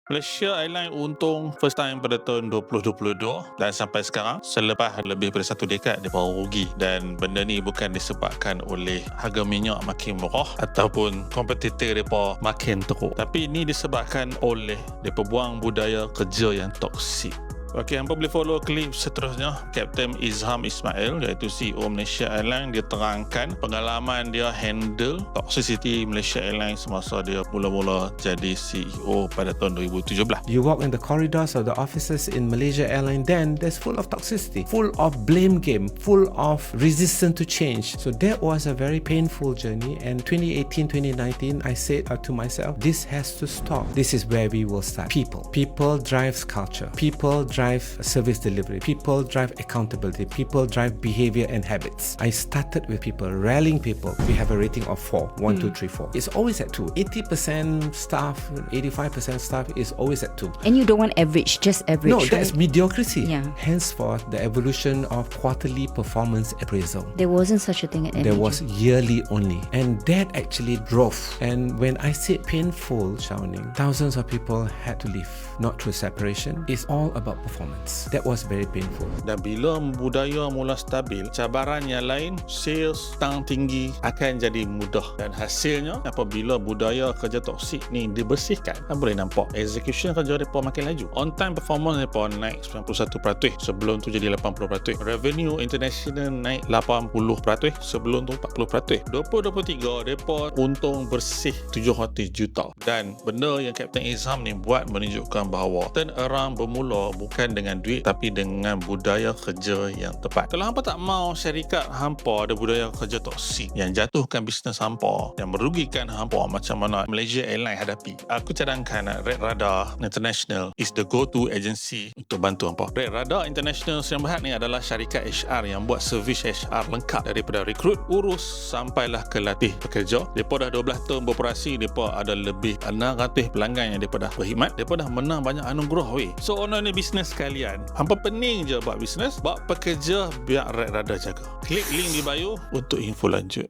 Malaysia Airlines untung first time pada tahun 2022 dan sampai sekarang selepas lebih daripada satu dekad dia baru rugi, dan benda ni bukan disebabkan oleh harga minyak makin murah ataupun kompetitor mereka makin teruk, tapi ini disebabkan oleh mereka buang budaya kerja yang toksik. Okey, hampa boleh follow klip seterusnya. Kapten Izham Ismail, iaitu CEO Malaysia Airlines, dia terangkan pengalaman dia handle toxicity Malaysia Airlines semasa dia mula-mula jadi CEO pada tahun 2017. You walk in the corridors of the offices in Malaysia Airlines, then there's full of toxicity, full of blame game, full of resistance to change. So that was a very painful journey, and 2018, 2019, I said to myself, this has to stop. This is where we will start. People drives culture. People drive service delivery. People drive accountability. People drive behavior and habits. I started with people, rallying people. We have a rating of 4. 1, 2, 3, 4. It's always at 2. 80% staff, 85% staff is always at 2. And you don't want average, just average. No, right? that's mediocrity. Yeah. Henceforth, the evolution of quarterly performance appraisal. There wasn't such a thing at There NAG. was yearly only. And that actually drove. And when I say painful, Xiaoning, thousands of people had to leave. Not through separation. It's all about performance. That was very painful. Dan bila budaya mula stabil, cabaran yang lain, sales tang tinggi akan jadi mudah. Dan hasilnya, apabila budaya kerja toksik ni dibersihkan, boleh nampak execution kerja mereka makin laju. On time performance mereka naik 91%, sebelum tu jadi 80%. Revenue international naik 80%, sebelum tu 40%. 2023 mereka untung bersih 700 juta. Dan benda yang Kapten Izham ni buat menunjukkan bahawa turnaround bermula bukan dengan duit, tapi dengan budaya kerja yang tepat. Kalau hampa tak mau syarikat hampa ada budaya kerja toksik yang jatuhkan bisnes hampa, yang merugikan hampa macam mana Malaysia Airlines hadapi, aku cadangkan Red Radar International is the go-to agency untuk bantu hampa. Red Radar International Sdn Bhd ni adalah syarikat HR yang buat servis HR lengkap, daripada rekrut, urus sampailah ke latih pekerja. Mereka dah 12 tahun beroperasi, mereka ada lebih 600 pelanggan yang mereka dah berkhidmat. Mereka dah menang banyak anugerah weh. So owner ni bisnes sekalian, hampa pening je buat bisnes, buat pekerja, biar Red Radar jaga. Klik link di bio untuk info lanjut.